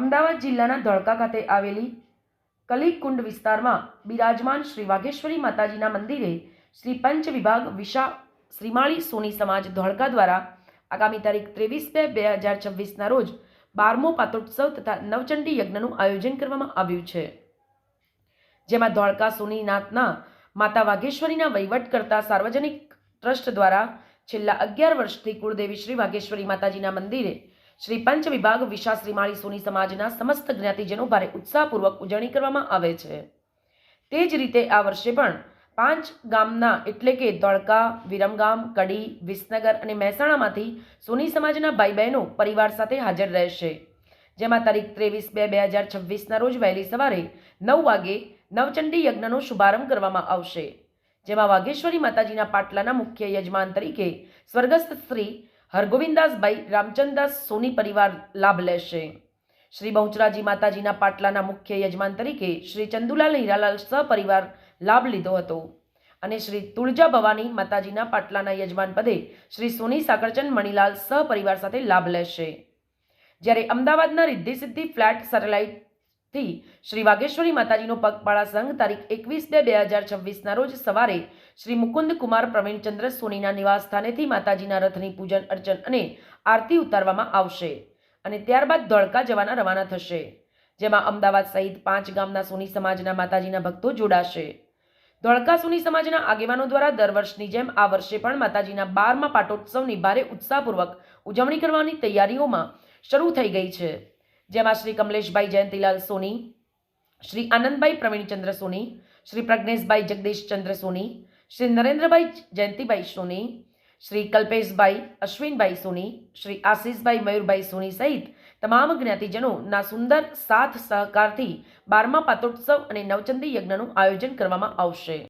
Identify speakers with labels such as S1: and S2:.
S1: અમદાવાદ જિલ્લાના ધોળકા ખાતે આવેલી કલીકુંડ વિસ્તારમાં બિરાજમાન શ્રી વાઘેશ્વરી માતાજીના મંદિરે શ્રી પંચ વિભાગ વિશા શ્રીમાળી સોની સમાજ ધોળકા દ્વારા આગામી તારીખ 23/2/2026ના રોજ 12મો પાટોત્સવ તથા નવચંડી યજ્ઞનું આયોજન કરવામાં આવ્યું છે, જેમાં ધોળકા સોનીનાથના માતા વાઘેશ્વરીના વહીવટ કરતા સાર્વજનિક ટ્રસ્ટ દ્વારા છેલ્લા 11 વર્ષથી કુળદેવી શ્રી વાઘેશ્વરી માતાજીના મંદિરે શ્રી પંચ વિભાગ વિશા શ્રીમાળી સોની સમાજના સમસ્ત જ્ઞાતિજનો ભારે ઉત્સાહપૂર્વક ઉજવણી કરવામાં આવે છે। તે જ રીતે આ વર્ષે પણ 5 ગામના એટલે કે ધોળકા, વિરમગામ, કડી, વિસનગર અને મહેસાણામાંથી સોની સમાજના ભાઈ બહેનો પરિવાર સાથે હાજર રહેશે, જેમાં તારીખ 23/2/2026ના રોજ વહેલી સવારે 9 વાગે નવચંડી યજ્ઞનો શુભારંભ કરવામાં આવશે, જેમાં વાઘેશ્વરી માતાજીના પાટલાના મુખ્ય યજમાન તરીકે સ્વર્ગસ્થ શ્રી હરગોવિંદાસભાઈ રામચંદાસ સોની પરિવાર લાભ લેશે। શ્રી બહુચરાજી માતાજીના પાટલાના મુખ્ય યજમાન તરીકે શ્રી ચંદુલાલ હીરાલાલ સહપરિવાર લાભ લીધો હતો અને શ્રી તુળજા ભવાની માતાજીના પાટલાના યજમાન પદે શ્રી સોની સાકરચંદ મણીલાલ સહપરિવાર સાથે લાભ લેશે। જ્યારે અમદાવાદના રિદ્ધિ સિદ્ધિ ફ્લેટ સેટેલાઇટથી શ્રી વાઘેશ્વરી માતાજીનો પગપાળા સંઘ તારીખ 21/2/2026ના રોજ સવારે શ્રી મુકુંદ કુમાર પ્રવીણચંદ્ર સોનીના નિવાસ સ્થાનેથી માતાજીના રથની પૂજન અર્ચન અને આરતી ઉતારવામાં આવશે અને ત્યારબાદ ધોળકા જવાના રવાના થશે, જેમાં અમદાવાદ સહિત 5 ગામના સોની સમાજના માતાજીના ભક્તો જોડાશે। ધોળકા સોની સમાજના આગેવાનો દ્વારા દર વર્ષની જેમ આ વર્ષે પણ માતાજીના 12મા પાટોત્સવની ભારે ઉત્સાહપૂર્વક ઉજવણી કરવાની તૈયારીઓમાં શરૂ થઈ ગઈ છે, જેમાં શ્રી કમલેશભાઈ જયંતિલાલ સોની, શ્રી આનંદભાઈ પ્રવીણચંદ્ર સોની, શ્રી પ્રજ્ઞેશભાઈ જગદીશચંદ્ર સોની, શ્રી નરેન્દ્રભાઈ જયંતિભાઈ સોની, શ્રી કલ્પેશભાઈ અશ્વિનભાઈ સોની, શ્રી આશીષભાઈ મયુરભાઈ સોની સહિત તમામ જ્ઞાતિજનોના સુંદર સાથ સહકારથી 12મા પાટોત્સવ અને નવચંડી યજ્ઞનું આયોજન કરવામાં આવશે।